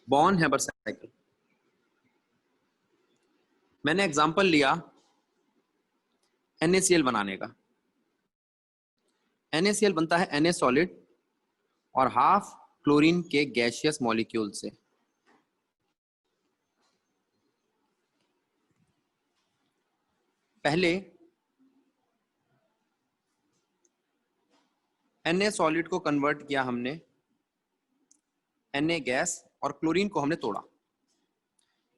Born Haber cycle. मैंने example लिया NaCl बनाने का। NaCl बनता है Na सॉलिड और हाफ क्लोरीन के गैसियस मॉलिक्यूल से। पहले Na सॉलिड को कन्वर्ट किया हमने Na गैस और क्लोरीन को हमने तोड़ा।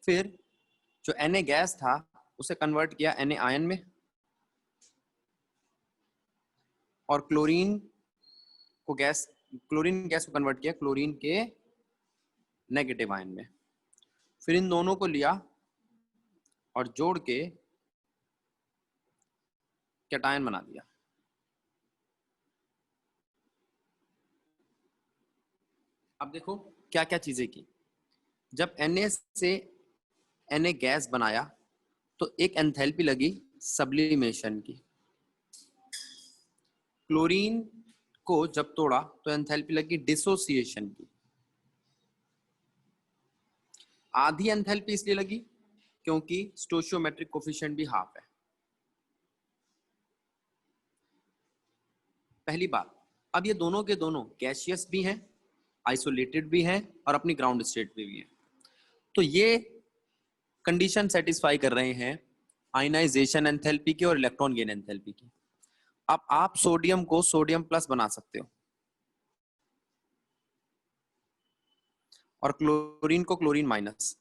फिर जो Na गैस था उसे कन्वर्ट किया Na आयन में और क्लोरीन गैस को कन्वर्ट किया क्लोरीन के नेगेटिव आयन में। फिर इन दोनों को लिया और जोड़ के कैटायन बना दिया। अब देखो क्या क्या चीजें की। जब Na से Na गैस बनाया तो एक एंथैल्पी लगी सब्लिमेशन की। क्लोरीन को जब तोड़ा तो एंथैल्पी लगी डिसोसिएशन की। आधी एंथैल्पी इसलिए लगी क्योंकि स्टोइचियोमेट्रिक कोफिशिएंट भी हाफ है। पहली बात, अब ये दोनों के दोनों गैसियस भी हैं, आइसोलेटेड भी हैं और अपनी ग्राउंड स्टेट पे भी हैं। तो ये कंडीशन सेटिस्फाई कर रहे हैं आयनाइजेशन एंथैल्पी की और इलेक्ट्रॉन गेन एंथैल्पी की। अब आप सोडियम को सोडियम प्लस बना सकते हो और क्लोरीन को क्लोरीन माइनस।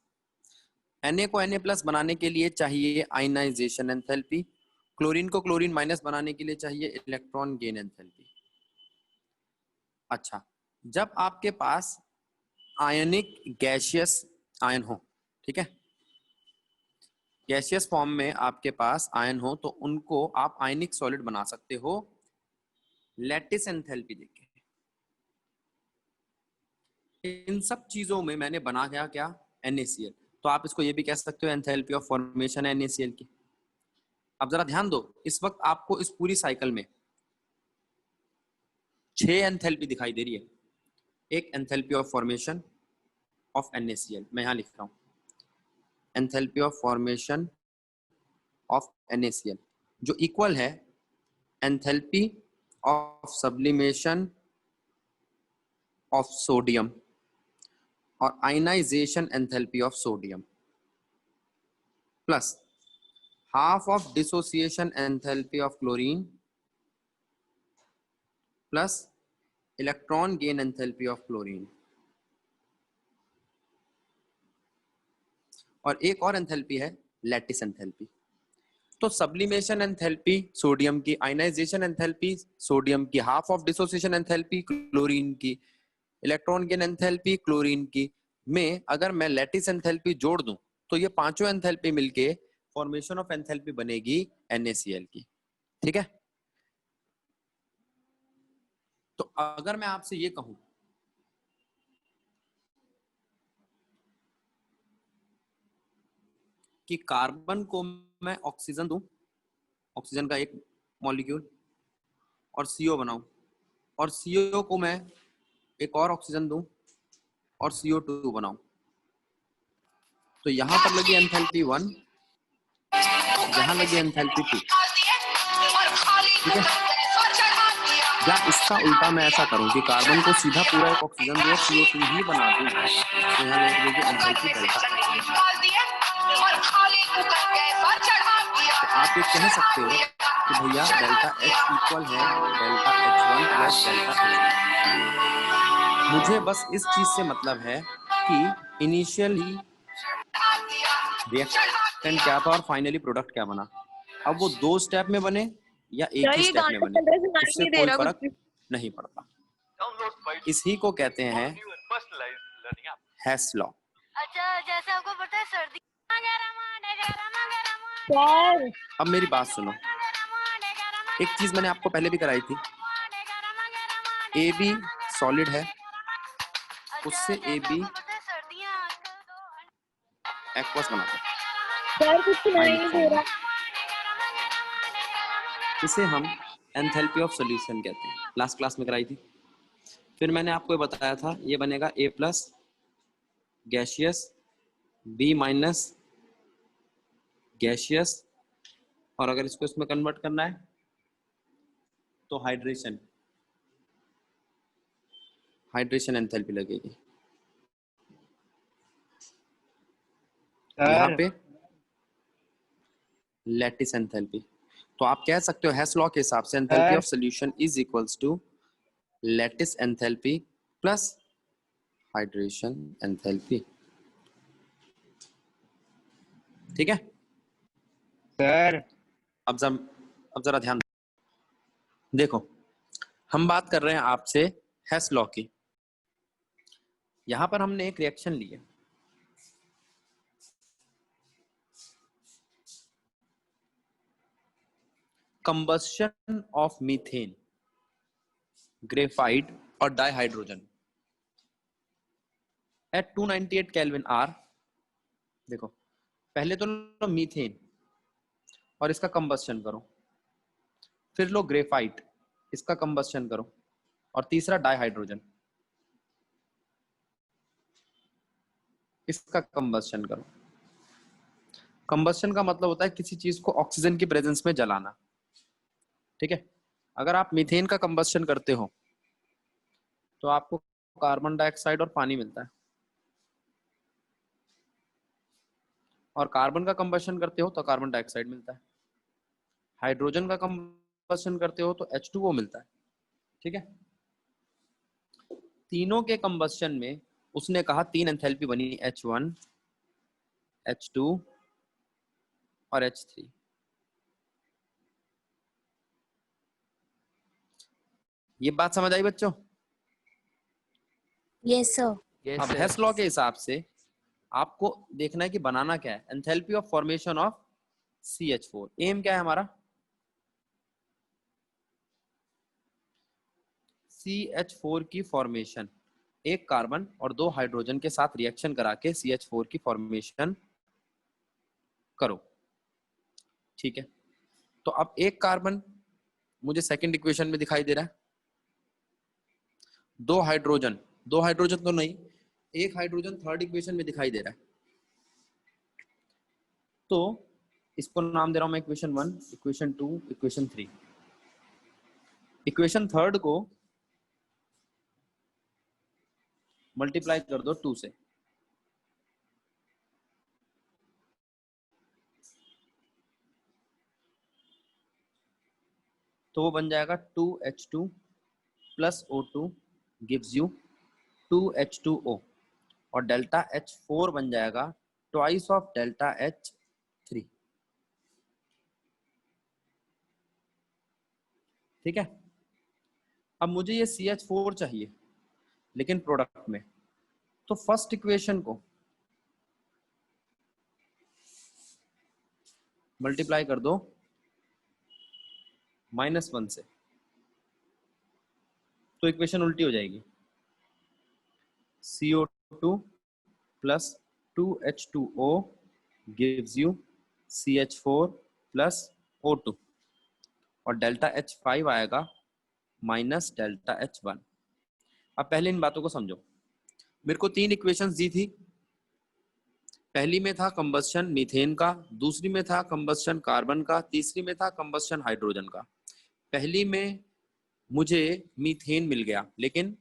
Na को Na प्लस बनाने के लिए चाहिए आयनाइजेशन एंथैल्पी, क्लोरीन को क्लोरीन माइनस बनाने के लिए चाहिए इलेक्ट्रॉन गेन एंथैल्पी। अच्छा, जब आपके पास आयनिक गैसियस आयन हो, ठीक है, गैसियस फॉर्म में आपके पास आयन हो तो उनको आप आयनिक सॉलिड बना सकते हो लैटिस एंथैल्पी देके। इन सब चीजों में मैंने बना क्या NaCl, तो आप इसको ये भी कह सकते हो एंथैल्पी ऑफ फॉर्मेशन है NaCl की। अब जरा ध्यान दो, इस वक्त आपको इस पूरी साइकिल में 6 एंथैल्पी दिखाई दे रही है। एक enthalpy of formation of NaCl, मैं यहां लिख रहा हूं enthalpy of formation of NaCl, जो इक्वल है enthalpy of sublimation of sodium और ionisation enthalpy of sodium plus half of dissociation enthalpy of chlorine plus electron gain enthalpy of chlorine. और एक और एंथैल्पी है लैटिस एंथैल्पी। तो sublimation enthalpy sodium की, ionisation enthalpy sodium की, half of dissociation enthalpy chlorine की, electron gain enthalpy chlorine की में अगर मैं लैटिस एंथैल्पी जोड़ दूं तो ये पांचों एंथैल्पी मिलके फॉर्मेशन ऑफ एंथैल्पी बनेगी NaCl की। ठीक है, तो अगर मैं आपसे ये कहूं कि कार्बन को मैं ऑक्सीजन दूं, ऑक्सीजन का एक मॉलिक्यूल, और CO बनाऊं, और CO को मैं एक और ऑक्सीजन दूं और CO2 बनाऊं, तो यहां पर लगी एंथैल्पी 1, यहां लगी एंथैल्पी 2। ठीक है, या इसका उल्टा मैं ऐसा करूं कि कार्बन को सीधा पूरा एक ऑक्सीजन दूं और CO2 ही बना दूं, तो यहाँ लगेगी एंथैल्पी डेल्टा। तो आप ये कह सकते हो कि भैया डेल्टा H इक्वल है delta H1 plus delta H2। मुझे बस इस चीज से मतलब है कि इनिशियली रिएक्शन क्या था और फाइनली प्रोडक्ट क्या बना। अब वो 2 स्टेप में बने या एक ही स्टेप में बने, उससे कोई फर्क नहीं पड़ता। इसी को कहते हैं हेस लॉ। अच्छा, जैसे आपको पता है सर्दी। अब मेरी बात सुनो, एक चीज मैंने आपको पहले भी कराई थी, AB सॉलिड है, उससे AB एक्वस बनाते हैं, इसे हम एंथैल्पी ऑफ सॉल्यूशन कहते हैं। लास्ट क्लास में कराई थी। फिर मैंने आपको बताया था ये बनेगा A+ gaseous, B minus gaseous, और अगर इसको इसमें कन्वर्ट करना है तो हाइड्रेशन, हाइड्रेशन एंथैल्पी लगेगी। यहाँ सर पे लैटिस एंथैल्पी। तो आप कह सकते हो हेस लॉ के हिसाब से enthalpy sir of solution is equals to lattice enthalpy plus hydration enthalpy. ठीक है, सर अब जरा ध्यान देखो, हम बात कर रहे हैं आपसे हेस लॉ की। यहां पर हमने एक रिएक्शन ली है, कंबस्शन ऑफ मीथेन, ग्रेफाइट और डाइहाइड्रोजन एट 298 केल्विन आर। देखो, पहले तो लो मीथेन और इसका कंबस्शन करो, फिर लो ग्रेफाइट, इसका कंबस्शन करो, और तीसरा डाइहाइड्रोजन, इसका कंबस्शन करो। कंबस्शन का मतलब होता है किसी चीज को ऑक्सीजन की प्रेजेंस में जलाना। ठीक है, अगर आप मीथेन का कंबस्शन करते हो तो आपको कार्बन डाइऑक्साइड और पानी मिलता है, और कार्बन का कंबस्शन करते हो तो कार्बन डाइऑक्साइड मिलता है, हाइड्रोजन का कंबस्शन करते हो तो H2O मिलता है। ठीक है, तीनों के कंबस्शन में उसने कहा 3 एंथैल्पी बनी, H1, H2 और H3। ये बात समझ आई बच्चों? Yes sir. अब हेस लॉ के हिसाब से आपको देखना है कि बनाना क्या है। Enthalpy of formation of CH4, aim क्या है हमारा? CH4 की फॉर्मेशन, एक कार्बन और 2 हाइड्रोजन के साथ रिएक्शन करा के CH4 की फॉर्मेशन करो। ठीक है, तो अब एक कार्बन मुझे सेकंड इक्वेशन में दिखाई दे रहा है, 2 हाइड्रोजन, 2 हाइड्रोजन तो नहीं, एक हाइड्रोजन थर्ड इक्वेशन में दिखाई दे रहा है। तो इसको नाम दे रहा हूं मैं equation 1, equation 2, equation 3। Equation third को मल्टीप्लाई कर दो 2 से, तो वो बन जाएगा 2H2 plus O2 gives you 2H2O, और डेल्टा H4 बन जाएगा ट्वाइस ऑफ डेल्टा H3। ठीक है, अब मुझे ये CH4 चाहिए लेकिन प्रोडक्ट में, तो फर्स्ट इक्वेशन को मल्टीप्लाई कर दो -1 से, तो इक्वेशन उल्टी हो जाएगी। CO2 plus 2H2O gives you CH4 plus O2, और डेल्टा H5 आएगा माइनस डेल्टा H1। अब पहले इन बातों को समझो। मेरे को 3 इक्वेशंस दी थी, पहली में था कंबस्शन मीथेन का, दूसरी में था कंबस्शन कार्बन का, तीसरी में था कंबस्शन हाइड्रोजन का। पहली में मुझे मीथेन मिल गया लेकिन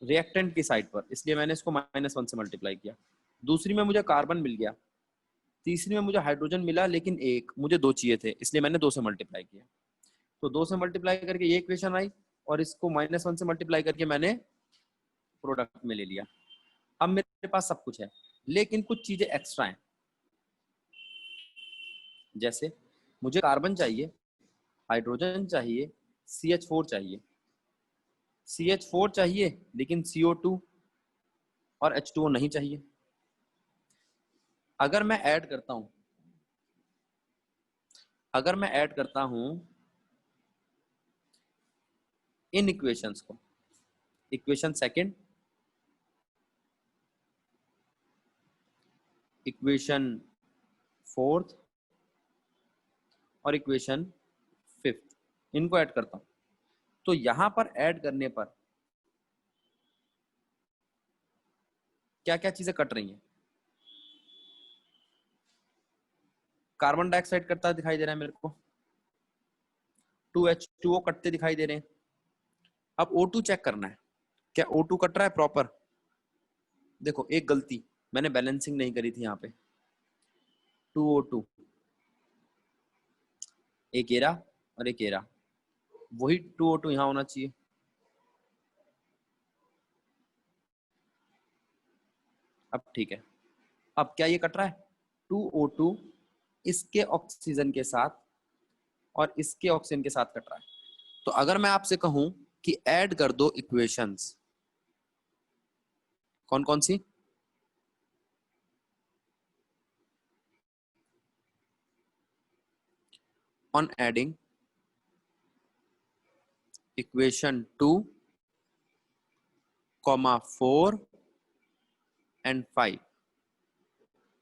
रिएक्टेंट की साइड पर, इसलिए मैंने इसको -1 से मल्टीप्लाई किया। दूसरी में मुझे कार्बन मिल गया, तीसरी में मुझे हाइड्रोजन मिला लेकिन एक, मुझे 2 चाहिए थे इसलिए मैंने 2 से मल्टीप्लाई किया। तो 2 से मल्टीप्लाई करके ये इक्वेशन आई, और इसको -1 से मल्टीप्लाई करके मैंने प्रोडक्ट में ले लिया। अब मेरे पास सब कुछ है लेकिन कुछ चीजें एक्स्ट्रा हैं, जैसे मुझे कार्बन चाहिए, हाइड्रोजन चाहिए, CH4 चाहिए। CH4 चाहिए लेकिन CO2 और H2O नहीं चाहिए। अगर मैं ऐड करता हूं, इन इक्वेशंस को, इक्वेशन सेकंड, इक्वेशन फोर्थ और इक्वेशन फिफ्थ, इनको ऐड करता हूं, तो यहां पर ऐड करने पर क्या क्या चीजें कट रही हैं? कार्बन डाइऑक्साइड कटता दिखाई दे रहा है मेरे को, 2H2O कटते दिखाई दे रहे हैं। अब O2 चेक करना है, क्या O2 कट रहा है प्रॉपर? देखो एक गलती, मैंने बैलेंसिंग नहीं करी थी यहाँ पे, 2O2 एक एरा और एक एरा, वही 2O2 यहाँ होना चाहिए। अब ठीक है, अब क्या ये कट रहा है? 2O2 इसके ऑक्सीजन के साथ और इसके ऑक्सीजन के साथ कट रहा है। तो अगर मैं आपसे कहूं कि ऐड कर दो इक्वेशंस, कौन कौन सी? ऑन एडिंग इक्वेशन 2, 4 एंड 5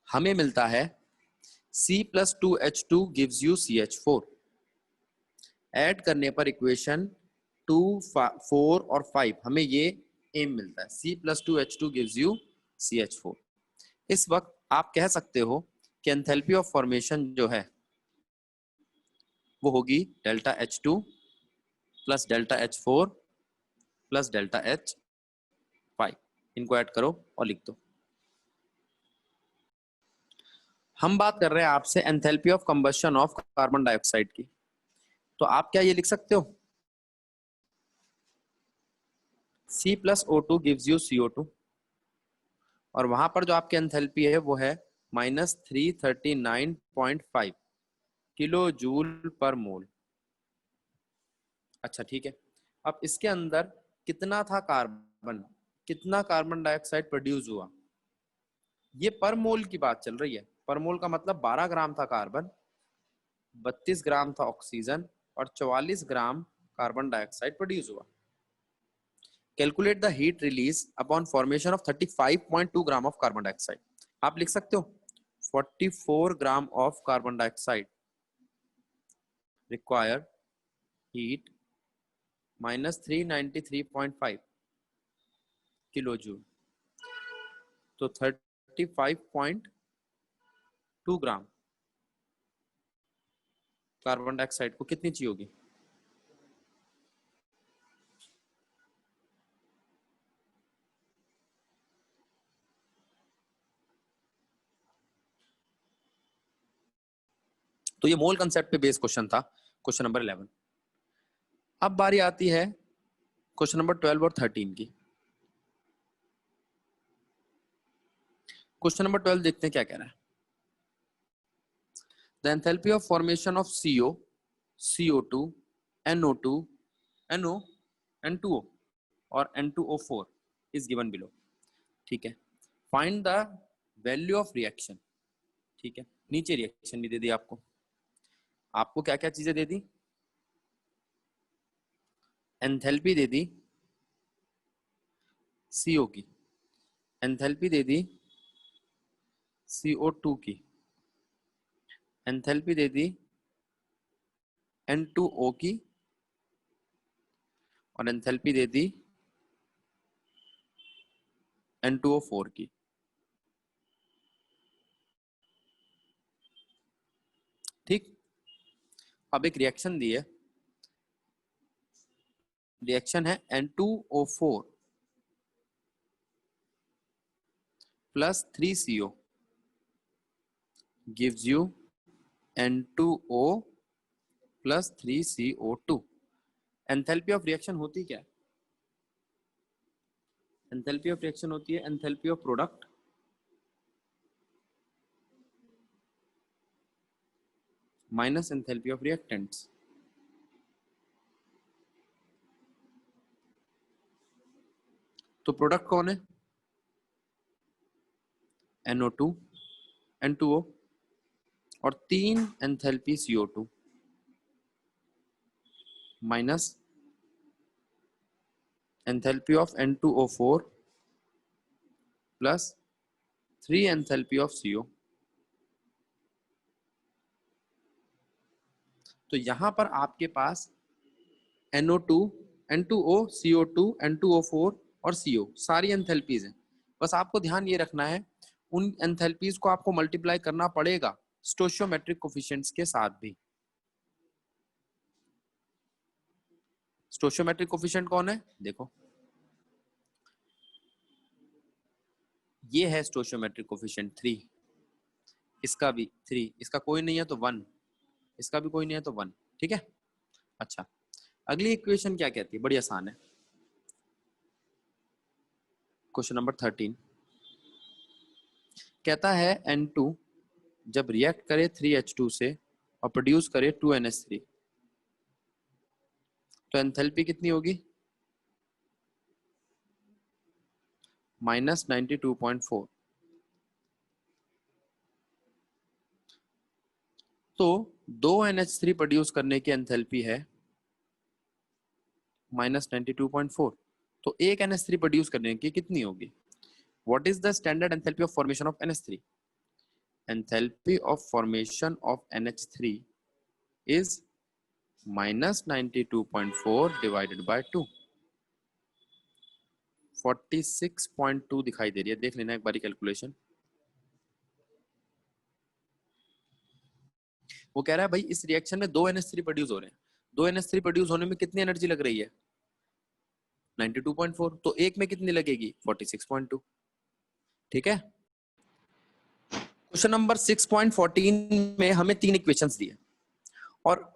हमें मिलता है C+2H2 gives you CH4। Add करने पर इक्वेशन 2, 4 और 5 हमें ये एम मिलता है, C+2H2 gives you CH4। इस वक्त आप कह सकते हो कि एंथैल्पी ऑफ फॉर्मेशन जो है वो होगी delta H2 plus delta H4 plus delta H5। इनको ऐड करो और लिख दो। हम बात कर रहे हैं आपसे enthalpy of combustion of carbon dioxide की, तो आप क्या ये लिख सकते हो? C+O2 gives you CO2 और वहां पर जो आपकी एंथैल्पी है वो है -339.5 किलो जूल पर मोल। अच्छा ठीक है, अब इसके अंदर कितना था कार्बन, कितना कार्बन डाइऑक्साइड प्रोड्यूस हुआ, ये पर मोल की बात चल रही है। पर मोल का मतलब 12 ग्राम था कार्बन, 32 ग्राम था ऑक्सीजन और 44 ग्राम कार्बन डाइऑक्साइड प्रोड्यूस हुआ। Calculate the heat release upon formation of 35.2 gram of carbon dioxide. आप लिख सकते हो 44 gram of carbon dioxide required heat -393.5 kilo joule, तो 35.2 ग्राम कार्बन डाइऑक्साइड को कितनी चाहिए होगी? तो ये मोल कंसेप्ट पे बेस्ड क्वेश्चन था, क्वेश्चन नंबर 11। अब बारी आती है क्वेश्चन नंबर 12 और 13 की। क्वेश्चन नंबर 12 देखते हैं क्या कह रहा है। The enthalpy of formation of CO, CO2, NO2, NO, N2O और N2O4 इज गिवन बिलो। ठीक है, find the value of reaction. ठीक है, नीचे रिएक्शन भी दे दी आपको। आपको क्या क्या चीजें दे दी? एंथैल्पी दे दी CO की, एंथैल्पी दे दी CO2 की, एंथैल्पी दे दी N2O की और एंथैल्पी दे दी N2O4 की। ठीक, अब एक रिएक्शन दी है, रिएक्शन है N2O4 plus 3CO gives you N2O plus 3CO2। Enthalpy of reaction होती क्या है? एंथैल्पी ऑफ रिएक्शन होती है enthalpy of product minus enthalpy of reactants. तो प्रोडक्ट कौन है? NO2, N2O और 3 enthalpy CO2 minus enthalpy of N2O4 plus 3 enthalpy of CO। तो यहां पर आपके पास NO2, N2O, CO2, N2O4 और CO सारी एंथैल्पीज हैं। बस आपको ध्यान ये रखना है उन एंथैल्पीज को आपको मल्टीप्लाई करना पड़ेगा स्टोइचियोमेट्रिक कोफिशिएंट्स के साथ भी। स्टोइचियोमेट्रिक कोफिशिएंट कौन है? देखो ये है स्टोइचियोमेट्रिक कोफिशिएंट 3, इसका भी 3, इसका कोई नहीं है तो 1, इसका भी कोई नहीं है तो 1। ठीक है। अच्छा, अगली इक्वेशन क्या कहती है? बड़ी आसान है। क्वेश्चन नंबर 13 कहता है N2 जब रिएक्ट करे 3H2 से और प्रोड्यूस करे 2NH3 तो एंथैल्पी कितनी होगी? -92.4। तो 2NH3 प्रोड्यूस करने की एंथैल्पी है -92.4, तो एक NH3 प्रोड्यूस करने की कितनी होगी? What is the standard enthalpy of formation of NH3? Enthalpy of formation of NH3 is -92.4 divided by 2। 46.2 दिखाई दे रही है, देख लेना एक बारी कैलकुलेशन। वो कह रहा है भाई इस रिएक्शन में 2 NH3 प्रोड्यूस हो रहे हैं, 2 NH3 प्रोड्यूस होने में कितनी एनर्जी लग रही है? 92.4, तो एक में कितनी लगेगी? 46.2। ठीक है। क्वेश्चन नंबर 6.14 में हमें 3 इक्वेशंस दिए और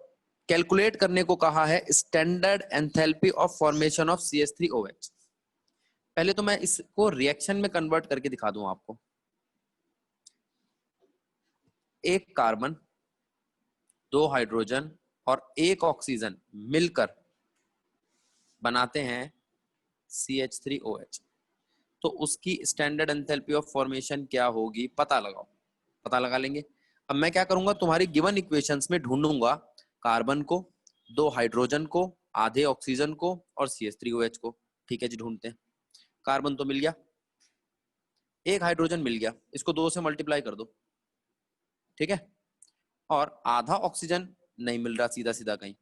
कैलकुलेट करने को कहा है standard enthalpy of formation of CH3OH। पहले तो मैं इसको रिएक्शन में कन्वर्ट करके दिखा दूं आपको। एक कार्बन, 2 हाइड्रोजन और 1 ऑक्सीजन मिलकर बनाते हैं CH3OH, तो उसकी स्टैंडर्ड एंथैल्पी ऑफ फॉर्मेशन क्या होगी? पता लगाओ। पता लगा लेंगे। अब मैं क्या करूंगा, तुम्हारी गिवन इक्वेशंस में ढूंढूंगा कार्बन को, 2 हाइड्रोजन को, आधे ऑक्सीजन को और CH3OH को। ठीक है जी, ढूंढते हैं। कार्बन तो मिल गया, 1 हाइड्रोजन मिल गया, इसको 2 से मल्टीप्लाई कर दो। ठीक है। और आधा ऑक्सीजन नहीं मिल रहा सीधा सीधा कहीं,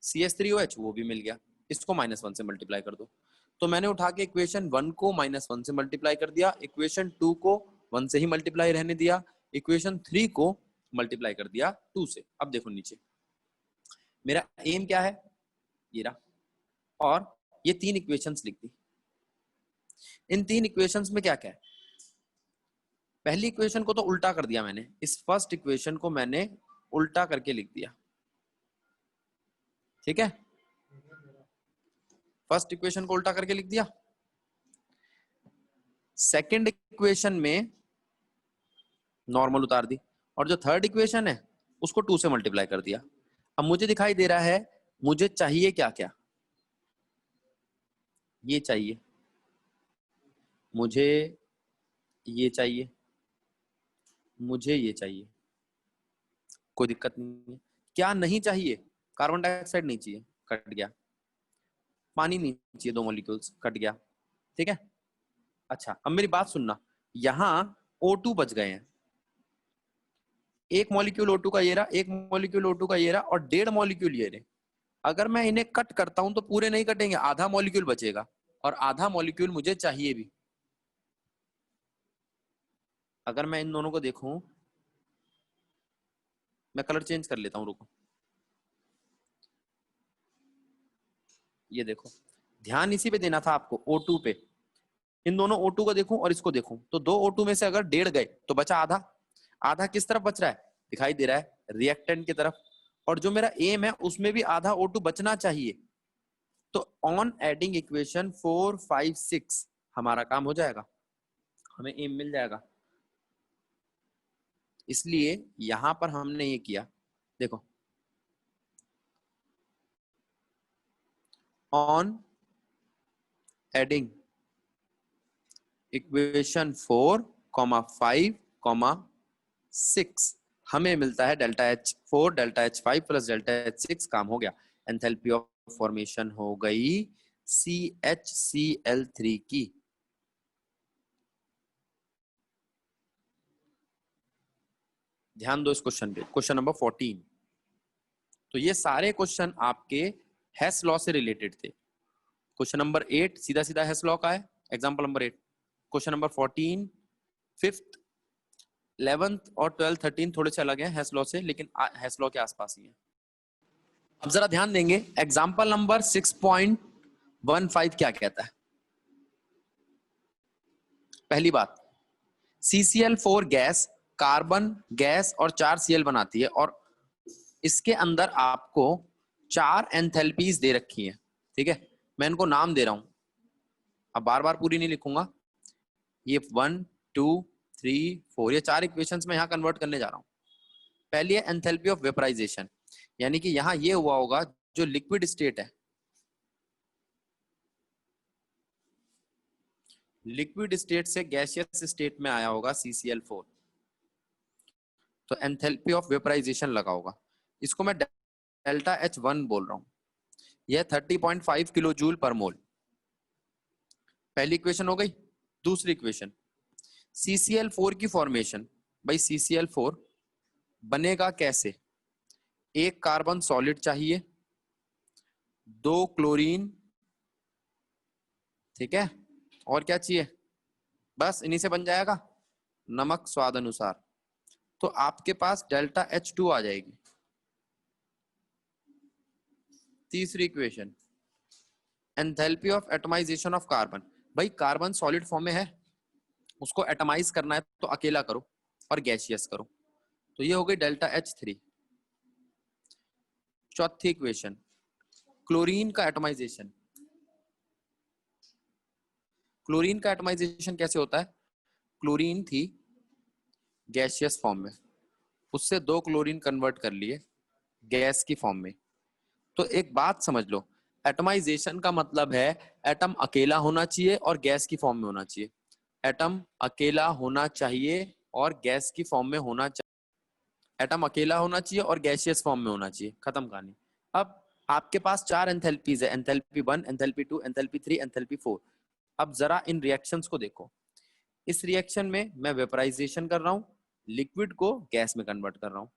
CH3OH वो भी मिल गया, इसको -1 से मल्टीप्लाई कर दो। तो मैंने उठा के इक्वेशन 1 को -1 से मल्टीप्लाई कर दिया, इक्वेशन 2 को 1 से ही मल्टीप्लाई रहने दिया, इक्वेशन 3 को मल्टीप्लाई कर दिया 2 से। अब देखो नीचे मेरा एम क्या है, ये रहा, और ये 3 इक्वेशंस लिख दी। इन 3 इक्वेशंस में क्या क्या है? पहली इक्वेशन को तो उल्टा कर दिया मैंने, इस फर्स्ट इक्वेशन को मैंने उल्टा करके लिख दिया। ठीक है, फर्स्ट इक्वेशन को उल्टा करके लिख दिया। सेकंड इक्वेशन में नॉर्मल उतार दी, और जो थर्ड इक्वेशन है उसको 2 से मल्टीप्लाई कर दिया। अब मुझे दिखाई दे रहा है मुझे चाहिए क्या क्या? ये चाहिए, मुझे ये चाहिए, मुझे ये चाहिए, कोई दिक्कत नहीं है। क्या नहीं चाहिए? कार्बन डाइऑक्साइड नहीं चाहिए, कट गया। पानी नहीं चाहिए, 2 मॉलिक्यूल्स, कट गया। ठीक है। अच्छा, अब मेरी बात सुनना, यहां O2 बच गए हैं, 1 मॉलिक्यूल O2 का ये रहा, 1 मॉलिक्यूल O2 का ये रहा, और 1.5 मॉलिक्यूल ये रहे। अगर मैं इन्हें कट करता हूं तो पूरे नहीं कटेंगे, आधा मॉलिक्यूल बचेगा, और आधा मॉलिक्यूल मुझे चाहिए भी। अगर मैं इन दोनों को देखूं, मैं कलर चेंज कर लेता हूं, रुको। ये देखो, ध्यान इसी पे देना था आपको, O2 पे। इन दोनों O2 को देखूं और इसको देखूं, तो 2 O2 में से अगर 1.5 गए तो बचा आधा। आधा किस तरफ बच रहा है? दिखाई दे रहा है, रिएक्टेंट की तरफ। और जो मेरा एम है उसमें भी आधा O2 बचना चाहिए। तो ऑन एडिंग इक्वेशन 4, 5, 6 हमारा काम हो जाएगा, हमें एम मिल जाएगा। इसलिए यहां पर हमने ये किया, देखो, ऑन एडिंग इक्वेशन 4, 5, 6 हमें मिलता है delta H4 delta H5 plus delta H6। काम हो गया। एंथैल्पी ऑफ फॉर्मेशन हो गई CHCl3 की। ध्यान दो इस क्वेश्चन पे, क्वेश्चन नंबर 14। तो ये सारे क्वेश्चन आपके हेस लॉ से रिलेटेड थे। क्वेश्चन नंबर 8 सीधा सीधा हेस लॉ का है, example number 8। Question number 14, 5th, 11th और 12th 13 थोड़े से अलग हैं हेस लॉ से, लेकिन हेस लॉ के आसपास ही है। अब जरा ध्यान देंगे, एग्जाम्पल नंबर 6.15 क्या कहता है। पहली बात, CCl4 गैस कार्बन गैस और 4 Cl बनाती है और इसके अंदर आपको 4 एंथैल्पीज दे रखी हैं। ठीक है, मैं इनको नाम दे रहा हूं, अब बार बार पूरी नहीं लिखूंगा। ये 1 2 3 4 ये 4 इक्वेशंस में यहां कन्वर्ट करने जा रहा हूं। पहली है एंथैल्पी ऑफ वेपराइजेशन, यानी कि यहां ये हुआ होगा जो लिक्विड स्टेट है, लिक्विड स्टेट से गैसियस स्टेट में आया होगा CCl4, तो एंथैल्पी ऑफ वेपराइजेशन लगा होगा। इसको मैं डेल्टा H1 बोल रहा हूं। यह 30.5 किलो जूल पर मोल। पहली इक्वेशन हो गई। दूसरी इक्वेशन, CCl4 की फॉर्मेशन, भाई CCl4 बनेगा कैसे? एक कार्बन सॉलिड चाहिए, 2 क्लोरीन, ठीक है, और क्या चाहिए? बस इन्हीं से बन जाएगा, नमक स्वाद अनुसार। तो आपके पास डेल्टा H2 आ जाएगी। तीसरी equation, enthalpy of atomisation of carbon, भाई कार्बन सॉलिड फॉर्म में है, उसको एटमाइज करना है तो अकेला करो और गैसियस करो, तो ये हो गई डेल्टा H3। चौथी इक्वेशन, क्लोरीन का एटमाइजेशन। क्लोरीन का एटमाइजेशन कैसे होता है? क्लोरीन थी गैसियस फॉर्म में, उससे 2 क्लोरीन कन्वर्ट कर लिए गैस की फॉर्म में। तो एक बात समझ लो, एटमाइजेशन का मतलब है एटम अकेला होना चाहिए और गैस की फॉर्म में होना चाहिए। एटम अकेला होना चाहिए और गैस की फॉर्म में होना चाहिए। एटम अकेला होना चाहिए और गैसियस फॉर्म में होना चाहिए, खत्म कहानी। अब आपके पास 4 एंथैल्पीज है, एंथैल्पी 1, एंथैल्पी 2, एंथैल्पी 3, एंथैल्पी 4। अब जरा इन रिएक्शंस को देखो। इस रिएक्शन में मैं वेपराइजेशन कर रहा हूँ, लिक्विड को गैस में कन्वर्ट कर रहा हूँ।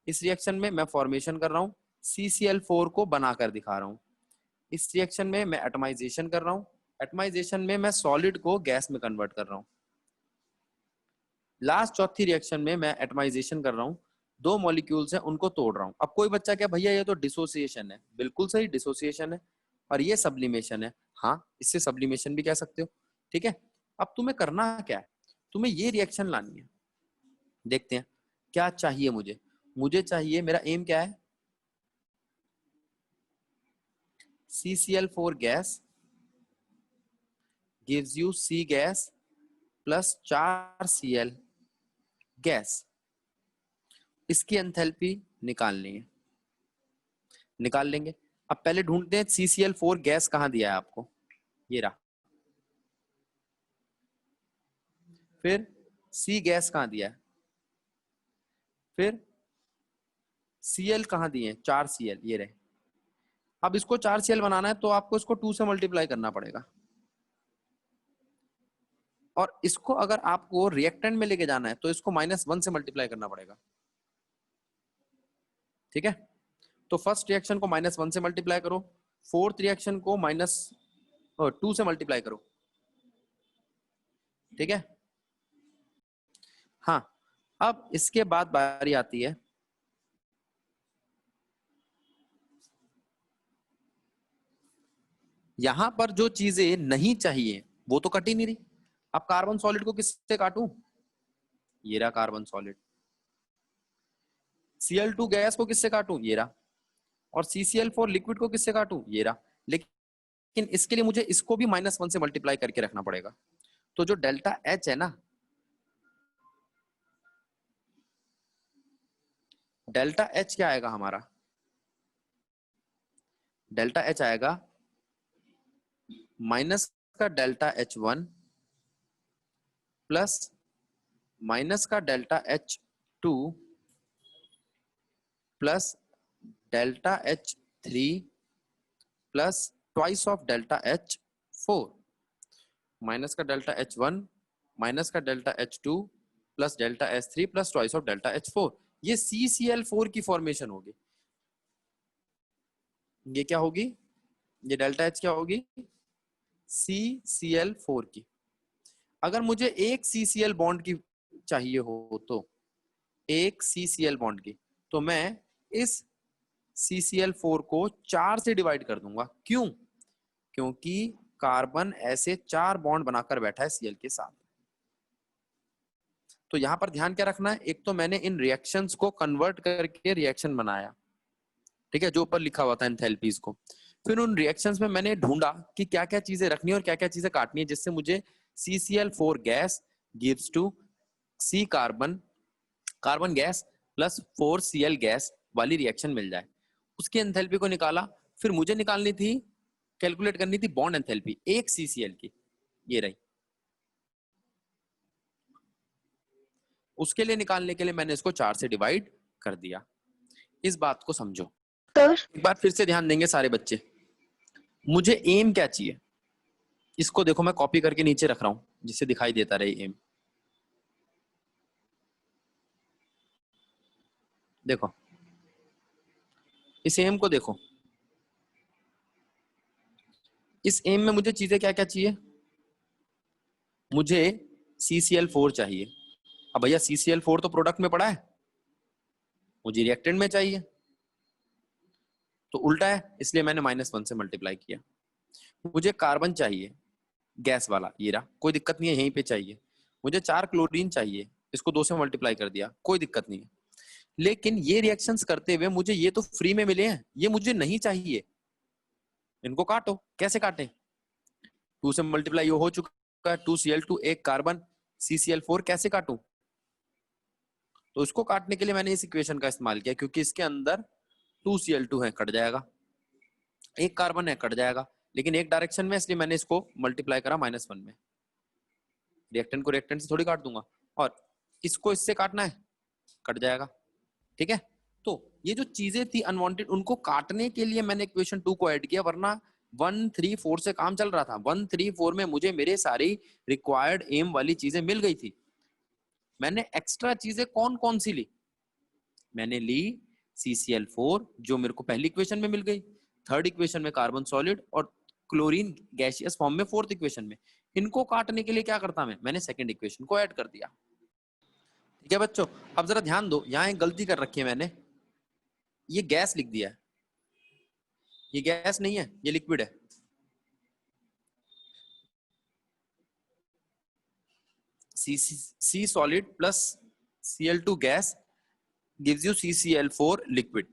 इस रिएक्शन में मैं फॉर्मेशन कर रहा हूँ, CCl4 को बनाकर दिखा रहा हूँ। इस रिएक्शन में मैं एटमाइजेशन कर रहा हूँ, एटमाइजेशन में मैं सॉलिड को गैस में कन्वर्ट कर रहा हूँ। लास्ट चौथी रिएक्शन में मैं एटमाइजेशन कर रहा हूँ, 2 मॉलिक्यूल्स हैं उनको तोड़ रहा हूँ। अब कोई बच्चा क्या भैया ये तो डिसोसिएशन है, बिल्कुल सही, डिसोसिएशन है। और ये सब्लिमेशन है, हाँ इससे सब्लिमेशन भी कह सकते हो। ठीक है, अब तुम्हें करना क्या है, तुम्हें ये रिएक्शन लानी है। देखते हैं क्या चाहिए मुझे। मुझे चाहिए, मेरा एम क्या है, CCl4 gas gives you C gas plus 4 Cl gas. इसकी एंथैल्पी निकालनी है, निकाल लेंगे। अब पहले ढूंढते हैं CCl4 गैस कहां दिया है आपको, ये रहा। फिर C गैस कहां दिया है, फिर Cl कहां दिए हैं, 4 Cl ये रहे। अब इसको 4 Cl बनाना है तो आपको इसको 2 से मल्टीप्लाई करना पड़ेगा, और इसको अगर आपको रिएक्टेंट में लेके जाना है तो इसको -1 से मल्टीप्लाई करना पड़ेगा। ठीक है, तो फर्स्ट रिएक्शन को -1 से मल्टीप्लाई करो, फोर्थ रिएक्शन को -2 से मल्टीप्लाई करो। ठीक है, हाँ। अब इसके बाद बारी आती है यहां पर जो चीजें नहीं चाहिए वो तो कट ही नहीं रही। अब कार्बन सॉलिड को किससे काटूं, ये रहा कार्बन सॉलिड। Cl2 गैस को किससे काटूं, ये रहा। और CCl4 लिक्विड को किससे काटूं, ये रहा। लेकिन इसके लिए मुझे इसको भी -1 से मल्टीप्लाई करके रखना पड़ेगा। तो जो डेल्टा H है ना, डेल्टा H क्या आएगा हमारा, डेल्टा H आएगा माइनस का डेल्टा H1 प्लस माइनस का delta H2 plus delta H3 plus twice of delta H4, minus का डेल्टा H1 माइनस का delta H2 plus delta H3 plus twice of delta H4। ये CCl4 की formation होगी। ये क्या होगी, ये डेल्टा H क्या होगी, CCl4 की। अगर मुझे एक CCl बॉन्ड की चाहिए हो तो एक CCl बॉन्ड की, तो मैं इस CCl4 को 4 से डिवाइड कर दूंगा। क्यों? क्योंकि कार्बन ऐसे 4 बॉन्ड बनाकर बैठा है Cl के साथ। तो यहां पर ध्यान क्या रखना है, एक तो मैंने इन रिएक्शंस को कन्वर्ट करके रिएक्शन बनाया, ठीक है, जो ऊपर लिखा हुआ था एंथैल्पीज को। फिर उन रिएक्शंस में मैंने ढूंढा कि क्या क्या चीजें रखनी है और क्या क्या चीजें काटनी है, जिससे मुझे CCl4 gas gives to C carbon carbon gas plus 4Cl gas वाली रिएक्शन मिल जाए। उसकी एंथैल्पी को निकाला। फिर मुझे निकालनी थी, कैलकुलेट करनी थी बॉन्ड एंथैल्पी एक CCl की, ये रही। उसके लिए निकालने के लिए मैंने इसको 4 से डिवाइड कर दिया। इस बात को समझो। एक बार फिर से ध्यान देंगे सारे बच्चे। मुझे एम क्या चाहिए, इसको देखो मैं कॉपी करके नीचे रख रहा हूं जिससे दिखाई देता रहे एम। देखो इस एम को देखो, इस एम में मुझे चीजें क्या क्या चाहिए, मुझे CCl4 चाहिए। अब भैया CCl4 तो प्रोडक्ट में पड़ा है, मुझे रिएक्टेंट में चाहिए, तो उल्टा है, इसलिए मैंने -1 से मल्टीप्लाई किया। मुझे कार्बन चाहिए गैस वाला, ये रहा, कोई दिक्कत नहीं है, यहीं पे चाहिए। मुझे 4 क्लोरीन चाहिए, इसको 2 से मल्टीप्लाई कर दिया, कोई दिक्कत नहीं है। लेकिन ये रिएक्शंस करते हुए मुझे ये तो फ्री में मिले हैं, ये मुझे नहीं चाहिए, इनको काटो। कैसे काटें? 2 से मल्टीप्लाई हो चुका है, 2Cl2 एक कार्बन CCl4, कैसे काटूं? तो इसको काटने के लिए मैंने इस इक्वेशन का इस्तेमाल किया, क्योंकि इसके अंदर 2Cl2 है, कट जाएगा, एक कार्बन है, कट जाएगा, लेकिन एक डायरेक्शन में, इसलिए मैंने इसको मल्टीप्लाई करा -1 में। रिएक्टेंट को रिएक्टेंट से थोड़ी काट दूंगा, और इसको इससे काटना है, कट जाएगा, ठीक है। तो ये जो चीजें थी अनवांटेड, उनको काटने के लिए मैंने इक्वेशन 2 को ऐड किया, वरना 1, 3, 4 से काम चल रहा था। 1, 3, 4 में मुझे मेरे सारी रिक्वायर्ड एम वाली चीजें मिल गई थी। मैंने एक्स्ट्रा चीजें कौन कौन सी ली? मैंने ली CCl4 जो मेरे को पहली इक्वेशन में मिल गई, थर्ड इक्वेशन में कार्बन सॉलिड, और क्लोरीन गैसियस फॉर्म में फोर्थ इक्वेशन में। इनको काटने के लिए क्या करता मैंने सेकंड इक्वेशन को ऐड कर दिया। ठीक है बच्चों, अब जरा ध्यान दो, यहां एक गलती कर रखी है मैंने, ये गैस लिख दिया है, ये गैस नहीं है, ये लिक्विड है। C solid plus Cl2 gas gives you CCl4 liquid।